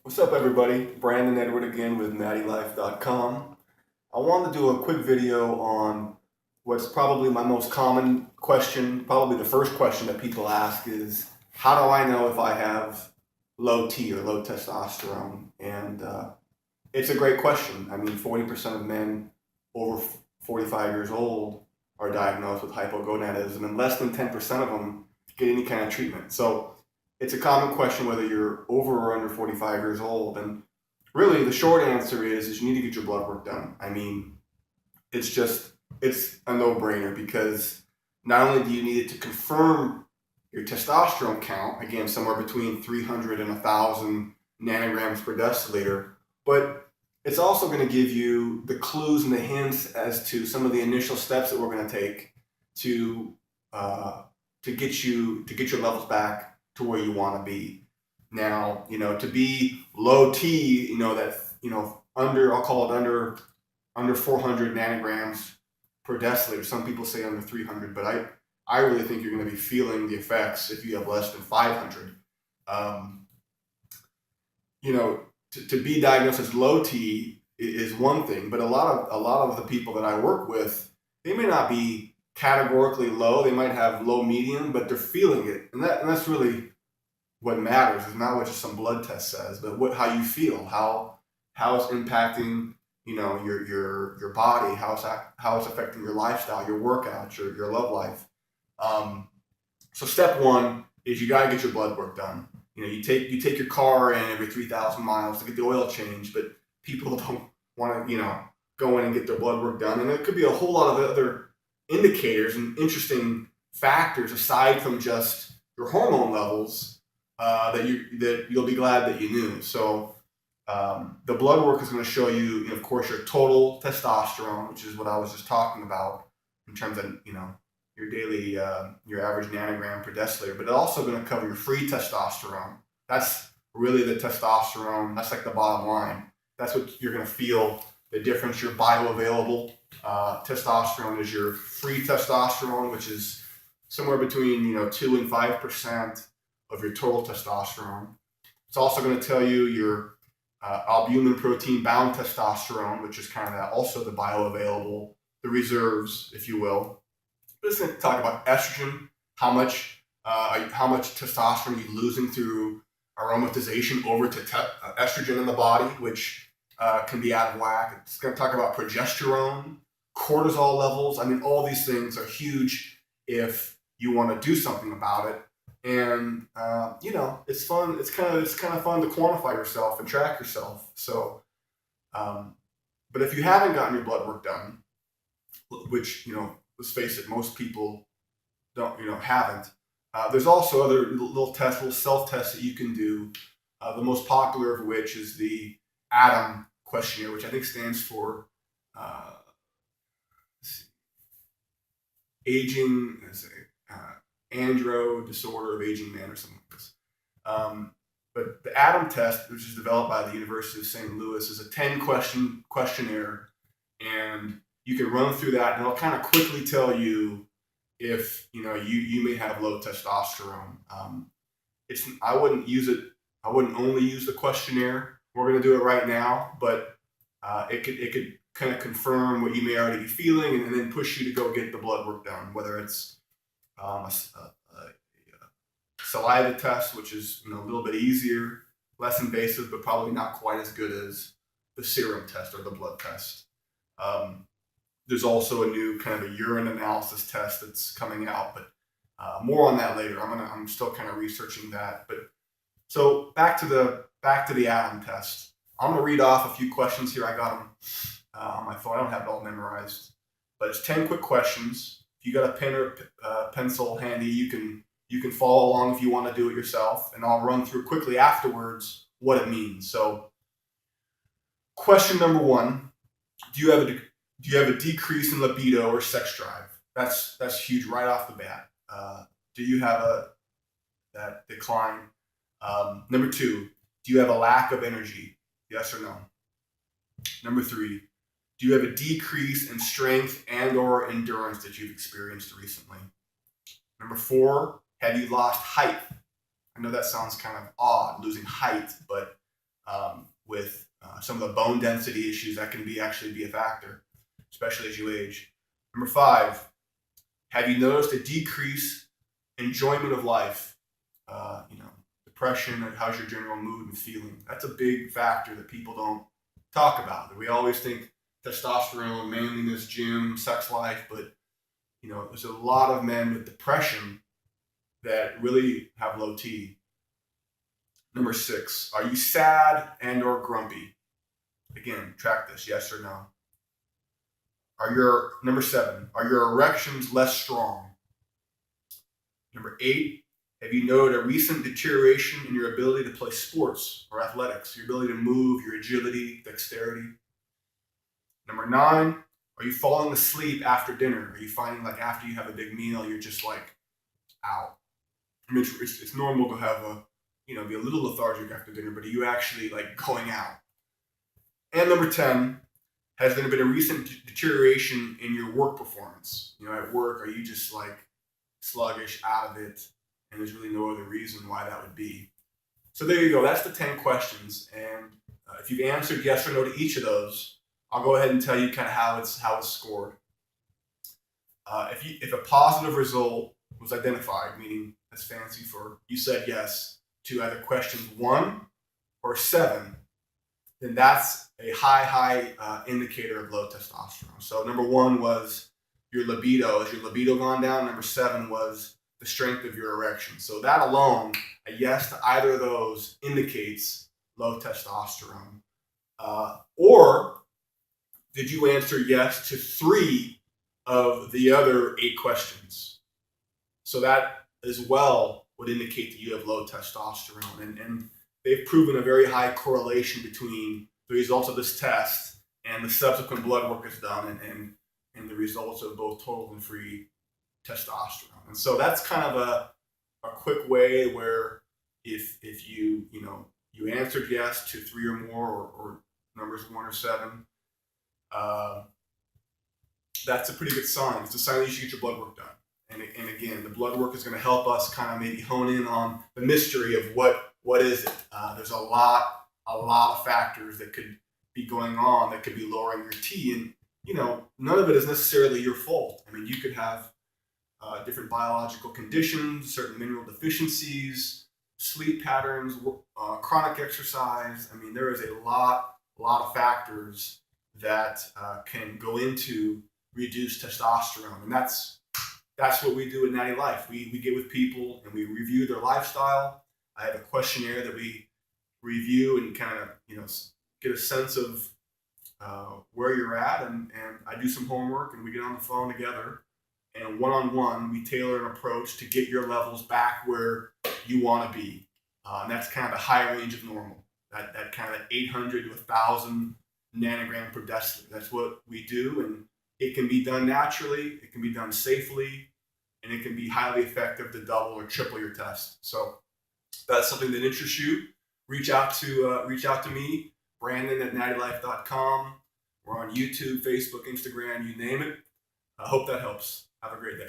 What's up, everybody? Brandon Edward again with nattylife.com. I wanted to do a quick video on what's probably my most common question, probably the first question that people ask is, how do I know if I have low T or low testosterone? And it's a great question. I mean, 40% of men over 45 years old are diagnosed with hypogonadism, and less than 10% of them get any kind of treatment. So it's a common question whether you're over or under 45 years old. And really, the short answer is you need to get your blood work done. I mean, it's a no-brainer because not only do you need it to confirm your testosterone count, again, somewhere between 300 and 1,000 nanograms per deciliter, but it's also going to give you the clues and the hints as to some of the initial steps that we're going to take to uh, to get your levels back to where you want to be. Now, to be low T, that under, I'll call it under 400 nanograms per deciliter. Some people say under 300, but I really think you're going to be feeling the effects if you have less than 500. Um, to be diagnosed as low T is one thing, but a lot of the people that I work with, they may not be categorically low. They might have low medium, but they're feeling it, and that's really what matters. Is not what just some blood test says, but how you feel, how it's impacting your body, how it's affecting your lifestyle, your workouts, your love life. Um, so step one is you got to get your blood work done. You take your car in every 3,000 miles to get the oil change, but people don't want to go in and get their blood work done, and it could be a whole lot of other indicators and interesting factors aside from just your hormone levels that you'll be glad that you knew. So the blood work is going to show you, of course, your total testosterone, which is what I was just talking about in terms of your daily, your average nanogram per deciliter. But it's also going to cover your free testosterone. That's really the testosterone. That's like the bottom line. That's what you're going to feel the difference. Your bioavailable testosterone is your free testosterone, which is somewhere between 2 and 5% of your total testosterone. It's also going to tell you your albumin protein bound testosterone, which is kind of also the bioavailable, the reserves, if you will. But it's going to talk about estrogen, how much testosterone you're losing through aromatization over to estrogen in the body, which can be out of whack. It's going to talk about progesterone, cortisol levels. I mean, all these things are huge if you want to do something about it. And it's fun. It's kind of fun to quantify yourself and track yourself. So, but if you haven't gotten your blood work done, which let's face it, most people don't haven't. There's also other little self tests that you can do. The most popular of which is the ADAM questionnaire, which I think stands for uh, aging, andro disorder of aging man or something like this. But the ADAM test, which is developed by the University of St. Louis, is a 10-question questionnaire, and you can run through that, and it'll kind of quickly tell you if you may have low testosterone. It's I wouldn't use it. I wouldn't only use the questionnaire. We're going to do it right now, but it could kind of confirm what you may already be feeling, and then push you to go get the blood work done, whether it's a saliva test, which is a little bit easier, less invasive, but probably not quite as good as the serum test or the blood test. Um, there's also a new kind of a urine analysis test that's coming out, but more on that later. I'm still kind of researching that. But so back to the ADAM test. I'm gonna read off a few questions here. I got them on my phone. I don't have it all memorized, but it's 10 quick questions. If you got a pen or pencil handy, you can follow along if you want to do it yourself, and I'll run through quickly afterwards what it means. So, question number one: Do you have a decrease in libido or sex drive? That's huge right off the bat. Do you have that decline? Number two: Do you have a lack of energy? Yes or no? Number three: Do you have a decrease in strength and/or endurance that you've experienced recently? Number four: Have you lost height? I know that sounds kind of odd, losing height, but with some of the bone density issues that can actually be a factor, especially as you age. Number 5, have you noticed a decrease enjoyment of life? Depression, how's your general mood and feeling? That's a big factor that people don't talk about. We always think testosterone, manliness, gym, sex life, but there's a lot of men with depression that really have low T. Number 6, are you sad and or grumpy? Again, track this, yes or no. Number 7, are your erections less strong? Number 8, have you noted a recent deterioration in your ability to play sports or athletics, your ability to move, your agility, dexterity? Number 9, are you falling asleep after dinner? Are you finding like after you have a big meal, you're just like out? I mean, it's normal to have be a little lethargic after dinner, but are you actually like going out? And number 10, has there been a recent deterioration in your work performance? At work, are you just like sluggish, out of it, and there's really no other reason why that would be? So there you go. That's the 10 questions. And if you've answered yes or no to each of those, I'll go ahead and tell you kind of how it's scored. If a positive result was identified, meaning that's fancy for you said yes to either questions 1 or 7, then that's a high indicator of low testosterone. So number 1 was your libido. Has your libido gone down? Number 7 was the strength of your erection. So that alone, a yes to either of those indicates low testosterone. Or did you answer yes to 3 of the other 8 questions? So that as well would indicate that you have low testosterone. And they've proven a very high correlation between the results of this test and the subsequent blood work that's done and the results of both total and free testosterone. And so that's kind of a quick way where if you answered yes to 3 or more or numbers 1 or 7, that's a pretty good sign. It's a sign that you should get your blood work done. And again, the blood work is going to help us kind of maybe hone in on the mystery of what is it. There's a lot of factors that could be going on that could be lowering your T, and none of it is necessarily your fault. I mean, you could have different biological conditions, certain mineral deficiencies, sleep patterns, chronic exercise. I mean, there is a lot of factors that can go into reduced testosterone, and that's what we do at Natty Life. We get with people and we review their lifestyle. I have a questionnaire that we review and kind of get a sense of where you're at, and I do some homework and we get on the phone together, and one-on-one we tailor an approach to get your levels back where you want to be, and that's kind of the high range of normal, that kind of 800 to 1,000 nanogram per deciliter. That's what we do, and it can be done naturally, it can be done safely, and it can be highly effective to double or triple your test. So if that's something that interests you, reach out to me, Brandon at nattylife.com. We're on YouTube, Facebook, Instagram, you name it. I hope that helps. Have a great day.